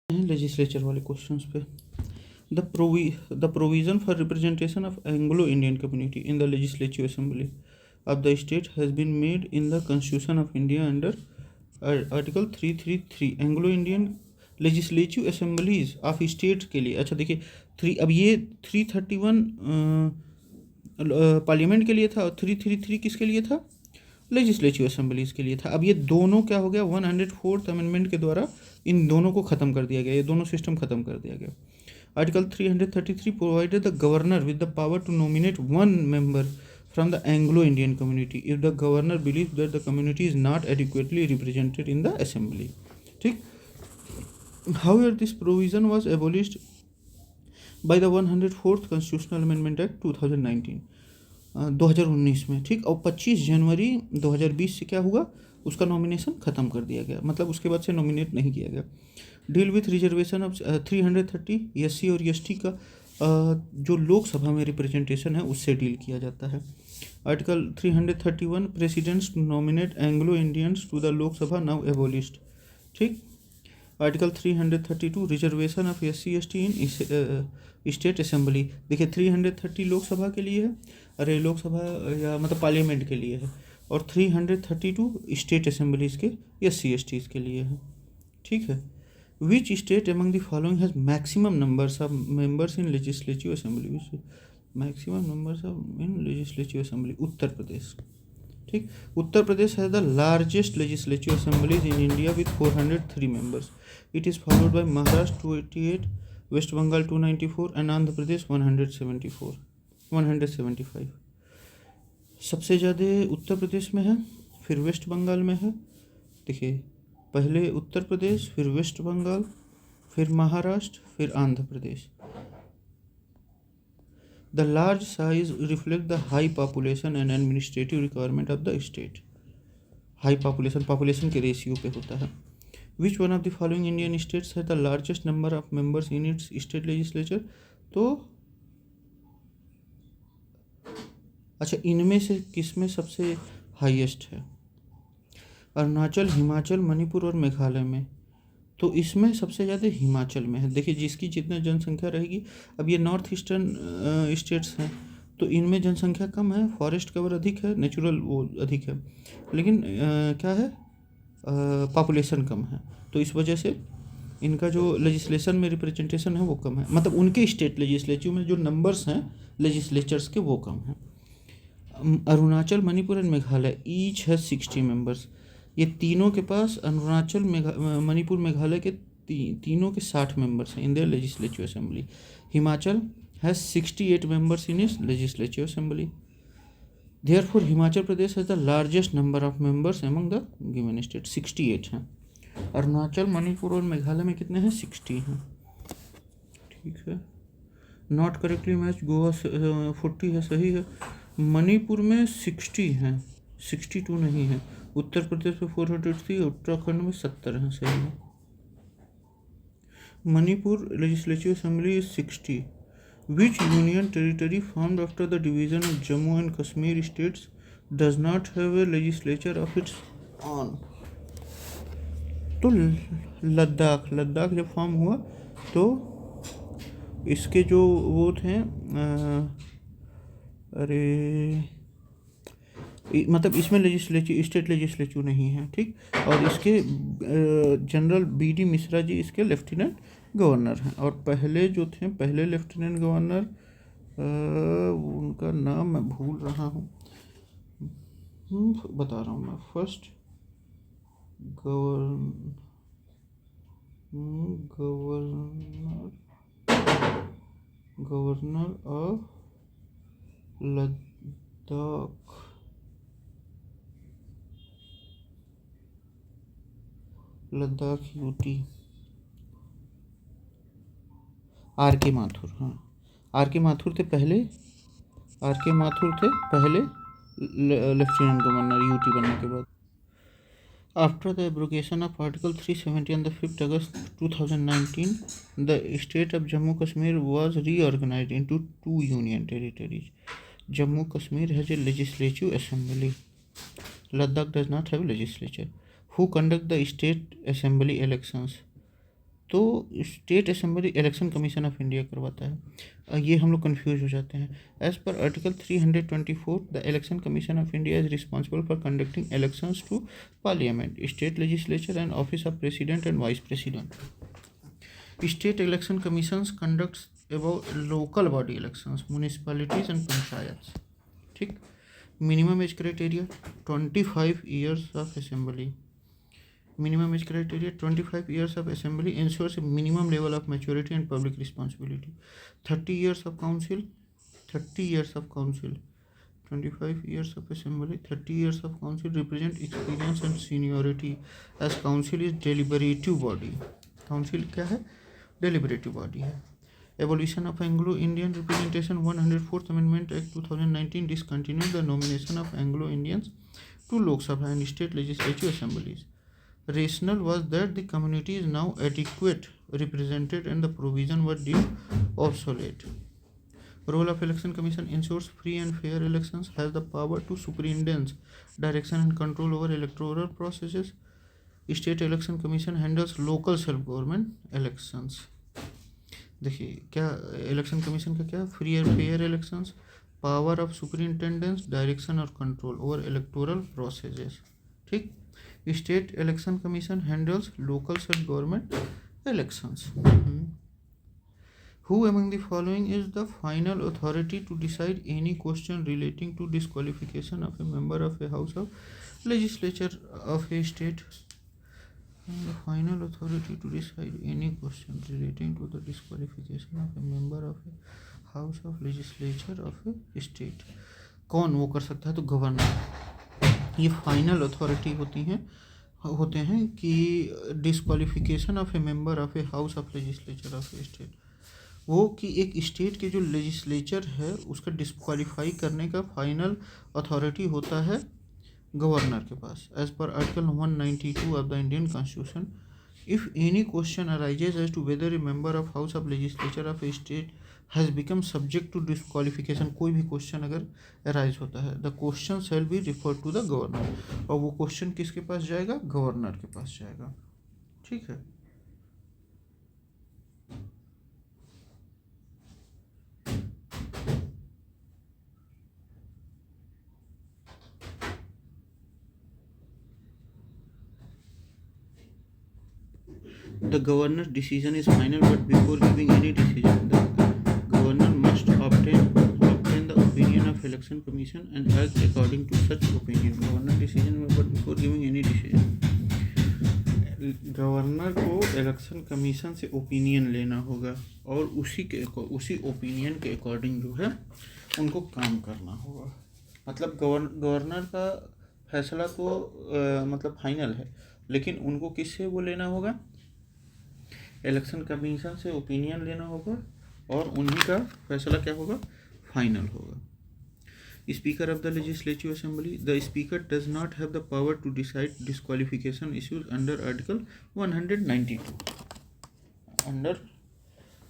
Legislature वाले questions पे। The provision for representation of Anglo Indian community in the legislative assembly of the state has been made in the constitution of India under article 333। Anglo Indian legislative assemblies of state के लिए, अच्छा देखिए अब ये 331 parliament के लिए था और 333 किसके लिए था? लेजिस्लेटिव असेंबलीज के लिए था। अब ये दोनों क्या हो गया, 104th अमेंडमेंट के द्वारा इन दोनों को ख़त्म कर दिया गया, ये दोनों सिस्टम ख़त्म कर दिया गया। Article 333 provided the governor with the power to nominate one member from the Anglo Indian community if the governor believe that the community is not adequately represented in the assembly. ठीक, however this provision was abolished by the 104th constitutional amendment act 2019 में। ठीक, और 25 जनवरी 2020 से क्या हुआ, उसका nomination ख़त्म कर दिया गया, मतलब उसके बाद से नॉमिनेट नहीं किया गया। Deal with reservation of 330 SC और एसटी का जो लोकसभा में रिप्रेजेंटेशन है उससे डील किया जाता है। Article 331 president's to nominate Anglo Indians to the Lok Sabha now abolished. ठीक, article 332 reservation of SC ST in state assembly. देखिए 330 लोकसभा के लिए है, अरे लोकसभा या मतलब पार्लियामेंट के लिए है, और 332 स्टेट असेंबलीज के एससी एसटीज़ के लिए है। ठीक है, which state among the following has maximum numbers of members in legislative assembly? Maximum numbers of in legislative assembly, Uttar Pradesh. ठीक, उत्तर प्रदेश है the largest legislative assemblies in India with 403 members. It is followed by Maharashtra 288, West Bengal 294 and Andhra Pradesh 175। सबसे ज़्यादा उत्तर प्रदेश में है, फिर waste Bengal में है। देखिए पहले उत्तर प्रदेश, फिर वेस्ट बंगाल, फिर महाराष्ट्र, फिर Andhra Pradesh. The large size reflect the high population and administrative requirement of the state. High population के रेशियो पे होता है। Which one of the following Indian states has the largest number of members in its state legislature? तो अच्छा, इनमें से किसमें सबसे हाईएस्ट है? अरुणाचल, हिमाचल, मणिपुर और मेघालय में। तो इसमें सबसे ज़्यादा हिमाचल में है। देखिए जिसकी जितना जनसंख्या रहेगी, अब ये नॉर्थ ईस्टर्न स्टेट्स हैं तो इनमें जनसंख्या कम है, फॉरेस्ट कवर अधिक है, नेचुरल वो अधिक है, लेकिन क्या है, पॉपुलेशन कम है, तो इस वजह से इनका जो लेजिस्लेशन में रिप्रेजेंटेशन है वो कम है, मतलब उनके स्टेट लेजिस्लेटिव में जो नंबर्स हैं लेजिस्लेचर्स के वो कम हैं। अरुणाचल, मणिपुर एंड मेघालय ईच है 60 मेंबर्स। ये तीनों के पास, अरुणाचल, मणिपुर, मेघालय के तीनों के 60 मेंबर्स हैं in their legislative assembly. Himachal has 68 members in its legislative assembly. Therefore Himachal Pradesh has the largest number of members among the given state, 68 हैं। अरुणाचल, मणिपुर और मेघालय में कितने हैं? 60 हैं। ठीक है, नॉट करेक्टली मैच, गोवा 40 है, सही है। मणिपुर में 60 हैं, 62 नहीं है। उत्तर प्रदेश में 403, उत्तराखंड में 70 हैं, सही है। Manipur legislative assembly is 60। Which union territory formed after the division of Jammu and Kashmir states does not have a legislature of its on? तो लद्दाख जब फॉर्म हुआ तो इसके जो वो थे मतलब इसमें लेजिस्लेटिव, स्टेट लेजिस्लेटिव नहीं है। ठीक, और इसके जनरल बी.डी. मिश्रा जी इसके लेफ्टिनेंट गवर्नर हैं, और पहले जो थे, पहले लेफ्टिनेंट गवर्नर, उनका नाम मैं भूल रहा हूँ, बता रहा हूँ मैं। First governor of Ladakh UT, R K Mathur. हाँ, आर के माथुर थे पहले लेफ्टिनेंट गवर्नर यूटी बनने के बाद। After the abrogation of article 370 on the 5th August 2019, the state of Jammu Kashmir was reorganized into 2 union territories. Jammu Kashmir has a legislative assembly. Ladakh does not have a legislature. Who conduct the state assembly elections? तो state assembly election commission of India करवाता है। ये हम लोग confuse हो जाते हैं। As per article 324 the election commission of India is responsible for conducting elections to parliament, state legislature and office of president and vice president. State election commissions conducts about local body elections, municipalities and panchayat. ठीक। Minimum age criteria 25 years of assembly. Minimum age criteria 25 years of assembly ensures a minimum level of maturity and public responsibility. 30 years of council, 30 years of council, 25 years of assembly, 30 years of council represent experience and seniority as council is deliberative body. Council क्या है? Deliberative body है। Abolition of Anglo-Indian representation 104th Amendment Act 2019 discontinued the nomination of Anglo-Indians to Lok Sabha and state legislative assemblies. Rationale was that the community is now adequate represented and the provision were deemed obsolete. Role of Election Commission ensures free and fair elections, has the power to superintend direction and control over electoral processes. State Election Commission handles local self government elections. देखिए क्या election commission का क्या, free and fair elections, power of superintendence, direction और control over electoral processes. ठीक। State election commission handles local self government elections. Who among the following is the final authority to decide any question relating to disqualification of a member of a house of legislature of a state? The final authority to decide any question relating to the disqualification of a member of a house of legislature of a state, कौन वो कर सकता है? तो governor. ये final authority होते हैं कि disqualification of A member of a house of legislature of a state, वो कि एक स्टेट के जो लेजिस्लेचर है उसका डिस्क्वालीफाई करने का फाइनल अथॉरिटी होता है गवर्नर के पास। As per article 192 of the Indian constitution, if any question arises as to whether a member of house of legislature of a state has become subject to disqualification, कोई भी question अगर arise होता है, the question shall be refer to the governor, और वो question किसके पास जाएगा? Governor के पास जाएगा। ठीक है। The governor's decision is final, but before giving any decision, the governor must obtain the opinion of election commission and act according to such opinion. Governor decision में but before giving any decision, governor को election commission से opinion लेना होगा और उसी opinion के according जो है उनको काम करना होगा। मतलब गवर्नर का फैसला तो मतलब फाइनल है, लेकिन उनको किससे वो लेना होगा? इलेक्शन कमीशन से ओपिनियन लेना होगा और उन्हीं का फैसला क्या होगा? फाइनल होगा। Speaker of the legislative assembly, the speaker does not have the power to decide disqualification issues under article 192। Under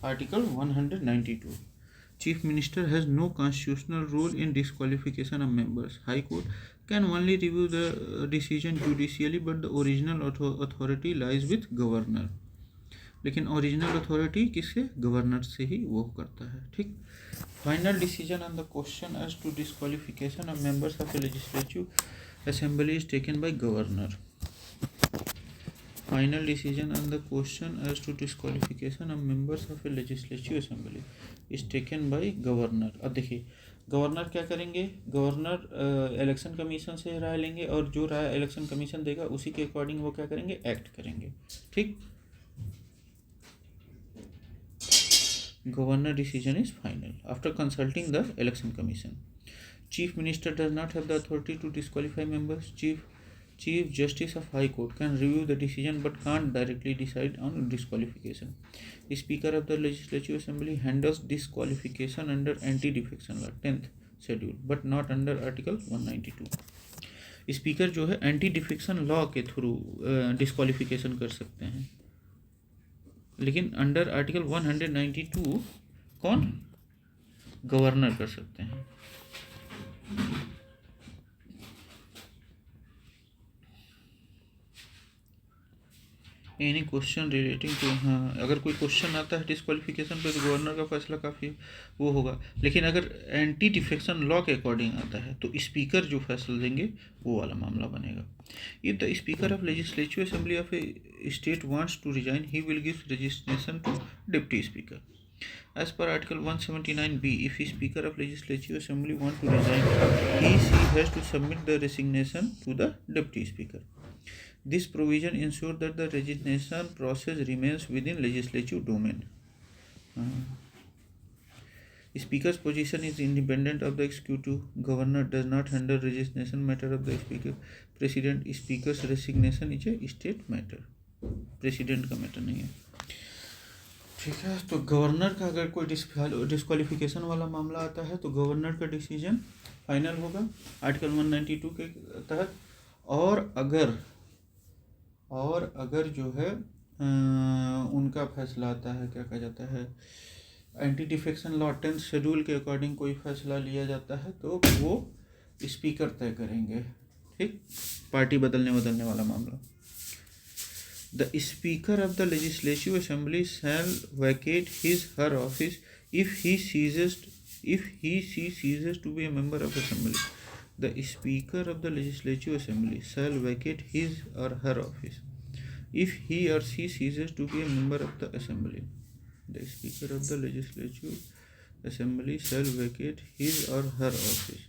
article 192 chief minister has no constitutional role in disqualification of members. High court can only review the decision judicially but the original authority lies with governor. लेकिन original authority किससे? Governor से ही वो करता है। ठीक। Final decision on the question as to disqualification of members of a legislative assembly is taken by governor. Final decision on the question as to disqualification of members of a legislative assembly is taken by governor. अब देखिए governor क्या करेंगे? Governor election commission से राय लेंगे और जो राय election commission देगा उसी के अकॉर्डिंग वो क्या करेंगे? एक्ट करेंगे। ठीक। Governor decision is final after consulting the election commission. Chief minister does not have the authority to disqualify members. Chief justice of high court can review the decision but can't directly decide on disqualification. The speaker of the legislative assembly handles disqualification under anti-defection law 10th schedule but not under article 192. Speaker जो है anti defection law के through disqualification कर सकते हैं, लेकिन under article 192 कौन? Governor कर सकते हैं। एनी क्वेश्चन रिलेटिंग टू, हाँ अगर कोई क्वेश्चन आता है डिस्क्वालिफिकेशन पे तो गवर्नर का फैसला काफ़ी वो होगा, लेकिन अगर एंटी डिफेक्शन लॉ के अकॉर्डिंग आता है तो स्पीकर जो फैसला देंगे वो वाला मामला बनेगा। If the speaker of legislative assembly of a state wants to resign he will give resignation to deputy speaker. As per Article 179B, if Speaker of Legislative Assembly wants to resign, she has to submit the resignation to the Deputy Speaker. This provision ensures that the resignation process remains within legislative domain. Speaker's position is independent of the executive. Governor does not handle resignation matter of the Speaker. President Speaker's resignation is a state matter. President का matter नहीं है। ठीक है, तो governor का अगर कोई disqualification वाला मामला आता है तो गवर्नर का डिसीजन फाइनल होगा आर्टिकल 192 के तहत। और अगर जो है उनका फैसला आता है, क्या कहा जाता है, anti defection law 10th schedule के अकॉर्डिंग कोई फैसला लिया जाता है तो वो स्पीकर तय करेंगे। ठीक, पार्टी बदलने वाला मामला। The Speaker of the Legislative Assembly shall vacate his/her office if she ceases to be a member of Assembly. The Speaker of the Legislative Assembly shall vacate his/her office if he or she ceases to be a member of the Assembly. The Speaker of the Legislative Assembly shall vacate his/her office.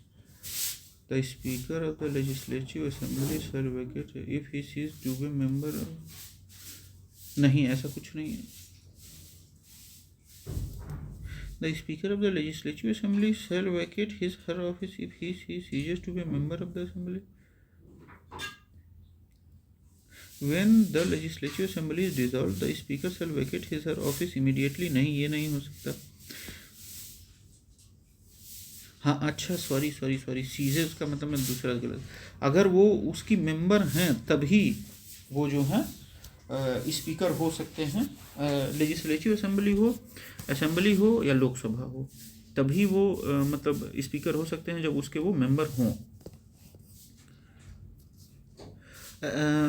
The Speaker of the Legislative Assembly shall vacate if he ceases to be a member of, नहीं ऐसा कुछ नहीं है। The Speaker of the Legislative Assembly shall vacate his/her office if he ceases to be a member of the Assembly. When the Legislative Assembly is dissolved, the Speaker shall vacate his/her office immediately. नहीं, ये नहीं हो सकता। हाँ अच्छा, sorry, ceases का मतलब मैं दूसरा गलत। अगर वो उसकी मेंबर हैं तभी वो जो है स्पीकर हो सकते हैं। लेजिस्लेटिव असेंबली हो या लोकसभा हो, तभी वो मतलब स्पीकर हो सकते हैं जब उसके वो मेंबर हों।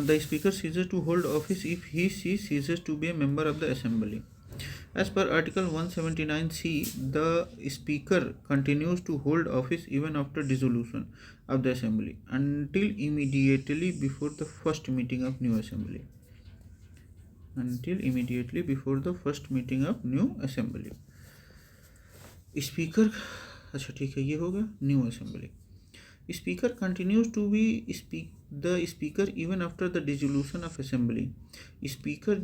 The speaker ceases to hold office if he सी ceases to be a member of the assembly. As per Article 179C, the Speaker continues to hold office even after dissolution of the Assembly until immediately before the first meeting of new Assembly. Speaker, अच्छा ठीक है, ये होगा new assembly. Speaker continues to be the speaker even after the dissolution of assembly. Speaker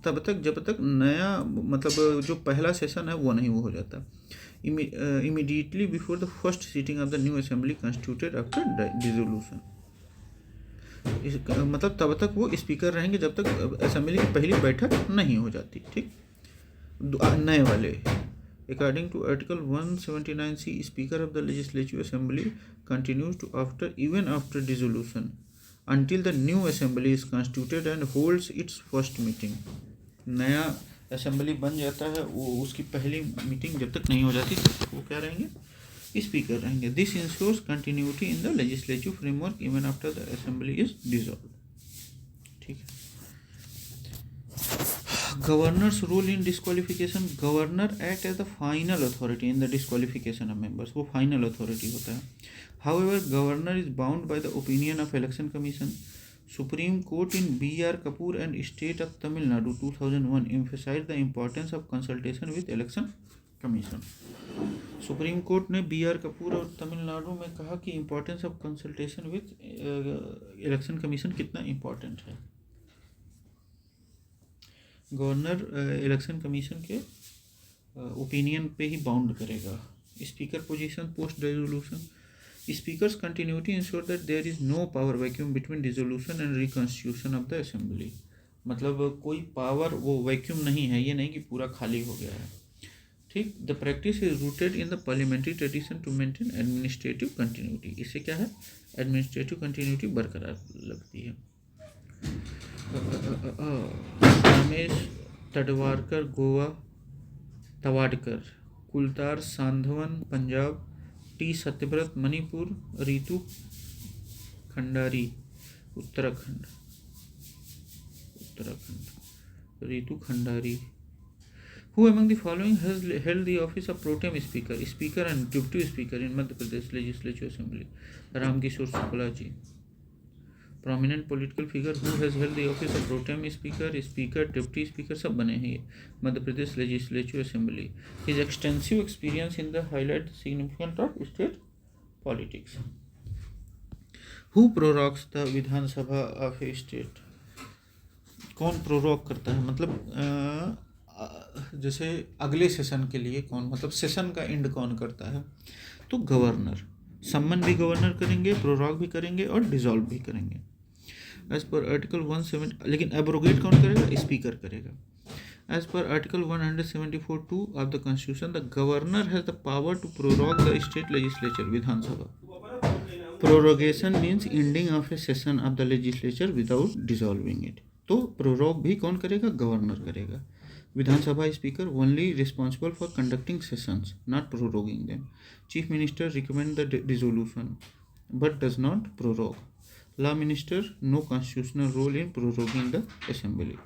तब तक जब तक नया मतलब जो पहला सेशन है वो नहीं वो हो जाता। Immediately before the first sitting of the new assembly constituted after dissolution. मतलब तब तक वो स्पीकर रहेंगे जब तक असेंबली की पहली बैठक नहीं हो जाती। ठीक, नए वाले according to article 179C, speaker of the legislative assembly continues to even after dissolution until the new assembly is constituted and holds its first meeting. नया असेंबली बन जाता है, वो उसकी पहली मीटिंग जब तक नहीं हो जाती तब वो क्या रहेंगे, स्पीकर रहेंगे. This ensures continuity in the legislative framework even after the assembly is dissolve. ठीक है. Governor's role in disqualification. Governor act as the final authority in the disqualification of members. वो फाइनल अथॉरिटी होता है. However governor is bound by the opinion of election commission. Supreme Court in B.R. Kapoor and State of Tamil Nadu 2001 emphasized the importance of consultation with Election Commission. Supreme court ने B.R. Kapoor और तमिलनाडु में कहा कि importance of consultation with election commission कितना important है. Governor election commission के opinion पे ही bound करेगा. Speaker position post dissolution. Speaker's continuity ensure that there is no power vacuum between dissolution and reconstitution of the assembly. मतलब कोई power वो vacuum नहीं है, ये नहीं कि पूरा खाली हो गया है. ठीक. The practice is rooted in the parliamentary tradition to maintain administrative continuity. इससे क्या है, एडमिनिस्ट्रेटिव कंटिन्यूटी बरकरार लगती है. Ramesh Tadvarkar Goa, Tawadkar Kultar Sandhwan Punjab, T Satyabrata Manipur, Ritu Khandari Uttarakhand. Uttarakhand. Ritu Khandari. Who among the following has held the office of pro tem speaker, speaker and deputy speaker in Madhya Pradesh Legislative Assembly? Ramkishore Shukla ji. Prominent political figure who has held the office of pro tem speaker, speaker, deputy speaker सब बने हैं ये Madhya Pradesh Legislative Assembly. His extensive experience in the highlight the significance of state politics. Who prorogues the Vidhan Sabha of a state? कौन prorogue करता है, मतलब जैसे अगले सेशन के लिए कौन, मतलब सेशन का एंड कौन करता है? तो गवर्नर। सम्मन भी गवर्नर करेंगे, प्रोरोग भी करेंगे और डिसॉल्व भी करेंगे एज पर आर्टिकल 170। लेकिन एब्रोगेट कौन करेगा? स्पीकर करेगा। As per article 174(2) of the constitution the governor has the power to prorogue the state legislature Vidhan Sabha. Prorogation means ending of a session of the legislature without dissolving it. तो prorogue भी कौन करेगा? Governor करेगा। Vidhan Sabha speaker only responsible for conducting sessions, not proroguing them. Chief minister recommend the resolution but does not prorogue. Law minister no constitutional role in proroguing the assembly.